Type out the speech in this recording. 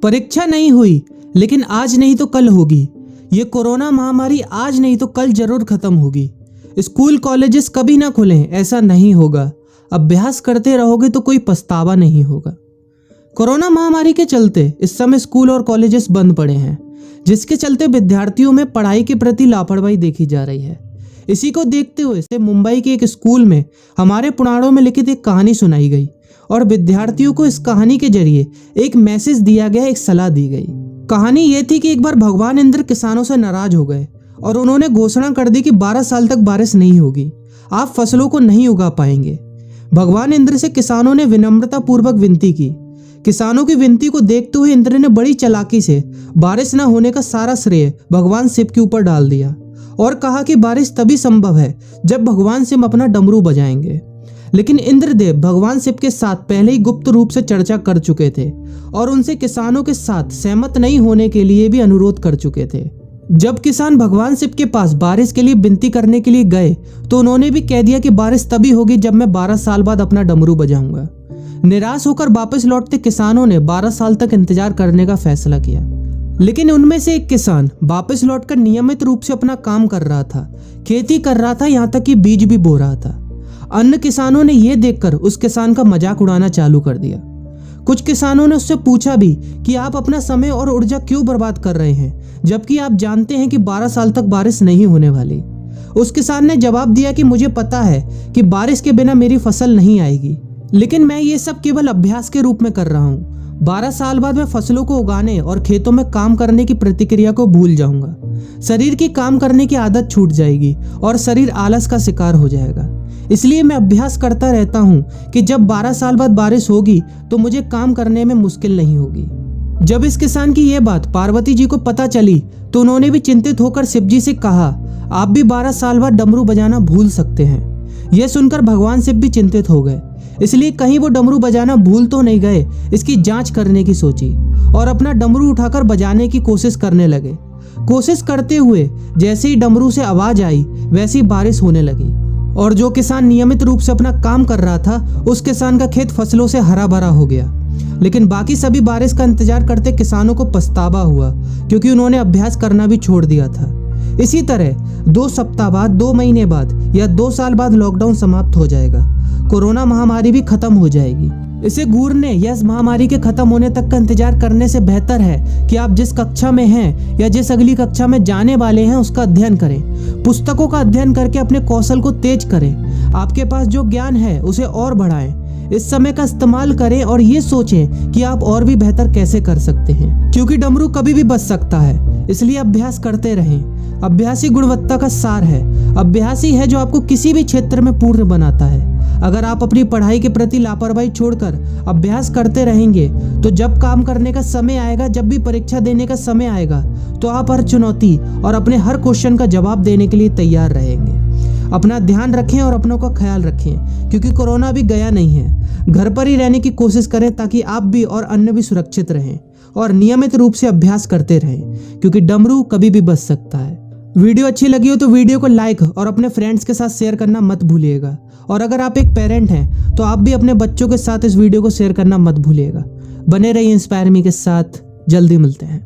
परीक्षा नहीं हुई, लेकिन आज नहीं तो कल होगी। ये कोरोना महामारी आज नहीं तो कल जरूर खत्म होगी। स्कूल कॉलेजेस कभी ना खुलें, ऐसा नहीं होगा। अभ्यास करते रहोगे तो कोई पछतावा नहीं होगा। कोरोना महामारी के चलते इस समय स्कूल और कॉलेजेस बंद पड़े हैं, जिसके चलते विद्यार्थियों में पढ़ाई के प्रति लापरवाही देखी जा रही है। इसी को देखते हुए मुंबई के एक स्कूल में हमारे पुराणों में लिखित एक कहानी सुनाई गई और विद्यार्थियों को इस कहानी के जरिए एक मैसेज दिया गया, एक सलाह दी गई। कहानी ये थी कि एक बार भगवान इंद्र किसानों से नाराज हो गए और उन्होंने घोषणा कर दी कि 12 साल तक बारिश नहीं होगी, आप फसलों को नहीं उगा पाएंगे। भगवान इंद्र से किसानों ने विनम्रता पूर्वक विनती की। किसानों की विनती को देखते हुए इंद्र ने बड़ी चालाकी से बारिश न होने का सारा श्रेय भगवान शिव के ऊपर डाल दिया और कहा कि बारिश तभी संभव है जब भगवान शिव अपना डमरू बजाएंगे। लेकिन इंद्रदेव भगवान शिव के साथ पहले ही गुप्त रूप से चर्चा कर चुके थे और उनसे किसानों के साथ सहमत नहीं होने के लिए भी अनुरोध कर चुके थे। जब किसान भगवान शिव के पास बारिश के लिए विनती करने के लिए गए तो उन्होंने भी कह दिया कि बारिश तभी होगी जब मैं 12 साल बाद अपना डमरू बजाऊंगा। निराश होकर वापस लौटते किसानों ने 12 साल तक इंतजार करने का फैसला किया। लेकिन उनमें से एक किसान वापस लौटकर नियमित रूप से अपना काम कर रहा था, खेती कर रहा था, यहाँ तक कि बीज भी बो रहा था। अन्य किसानों ने यह देखकर उस किसान का मजाक उड़ाना चालू कर दिया। कुछ किसानों ने उससे पूछा भी कि आप अपना समय और ऊर्जा क्यों बर्बाद कर रहे हैं, जबकि आप जानते हैं कि 12 साल तक बारिश नहीं होने वाली। उस किसान ने जवाब दिया कि मुझे पता है कि बारिश के बिना मेरी फसल नहीं आएगी, लेकिन मैं ये सब केवल अभ्यास के रूप में कर रहा हूँ। 12 साल बाद मैं फसलों को उगाने और खेतों में काम करने की प्रतिक्रिया को भूल जाऊंगा। शरीर की काम करने की आदत छूट जाएगी और शरीर आलस का शिकार हो जाएगा। इसलिए मैं अभ्यास करता रहता हूँ कि जब 12 साल बाद बारिश होगी तो मुझे काम करने में मुश्किल नहीं होगी। जब इस किसान की यह बात पार्वती जी को पता चली तो उन्होंने भी चिंतित होकर शिव जी से कहा, आप भी 12 साल बाद डमरू बजाना भूल सकते हैं। यह सुनकर भगवान शिव भी चिंतित हो गए, इसलिए कहीं वो डमरू बजाना भूल तो नहीं गए, इसकी जांच करने की सोची और अपना डमरू उठाकर बजाने की कोशिश करने लगे। कोशिश करते हुए जैसे ही डमरू से आवाज आई वैसी बारिश होने लगी और जो किसान नियमित रूप से अपना काम कर रहा था उस किसान का खेत फसलों से हरा भरा हो गया। लेकिन बाकी सभी बारिश का इंतजार करते किसानों को पछतावा हुआ, क्योंकि उन्होंने अभ्यास करना भी छोड़ दिया था। इसी तरह 2 सप्ताह बाद, 2 महीने बाद या 2 साल बाद लॉकडाउन समाप्त हो जाएगा। कोरोना महामारी भी खत्म हो जाएगी। इसे घूरने या इस महामारी के खत्म होने तक का इंतजार करने से बेहतर है कि आप जिस कक्षा में हैं या जिस अगली कक्षा में जाने वाले हैं उसका अध्ययन करें। पुस्तकों का अध्ययन करके अपने कौशल को तेज करें। आपके पास जो ज्ञान है उसे और बढ़ाएं। इस समय का इस्तेमाल करें और ये सोचें कि आप और भी बेहतर कैसे कर सकते हैं, क्योंकि डमरू कभी भी बज सकता है। इसलिए अभ्यास करते रहें। अभ्यास ही गुणवत्ता का सार है। अभ्यास ही है जो आपको किसी भी क्षेत्र में पूर्ण बनाता है। अगर आप अपनी पढ़ाई के प्रति लापरवाही छोड़कर अभ्यास करते रहेंगे तो जब काम करने का समय आएगा, जब भी परीक्षा देने का समय आएगा, तो आप हर चुनौती और अपने हर क्वेश्चन का जवाब देने के लिए तैयार रहेंगे। अपना ध्यान रखें और अपनों का ख्याल रखें, क्योंकि कोरोना भी गया नहीं है। घर पर ही रहने की कोशिश करें ताकि आप भी और अन्य भी सुरक्षित रहें और नियमित रूप से अभ्यास करते रहें, क्योंकि डमरू कभी भी बज सकता है। वीडियो अच्छी लगी हो तो वीडियो को लाइक और अपने फ्रेंड्स के साथ शेयर करना मत भूलिएगा। और अगर आप एक पेरेंट हैं तो आप भी अपने बच्चों के साथ इस वीडियो को शेयर करना मत भूलिएगा। बने रहिए इंस्पायर मी के साथ। जल्दी मिलते हैं।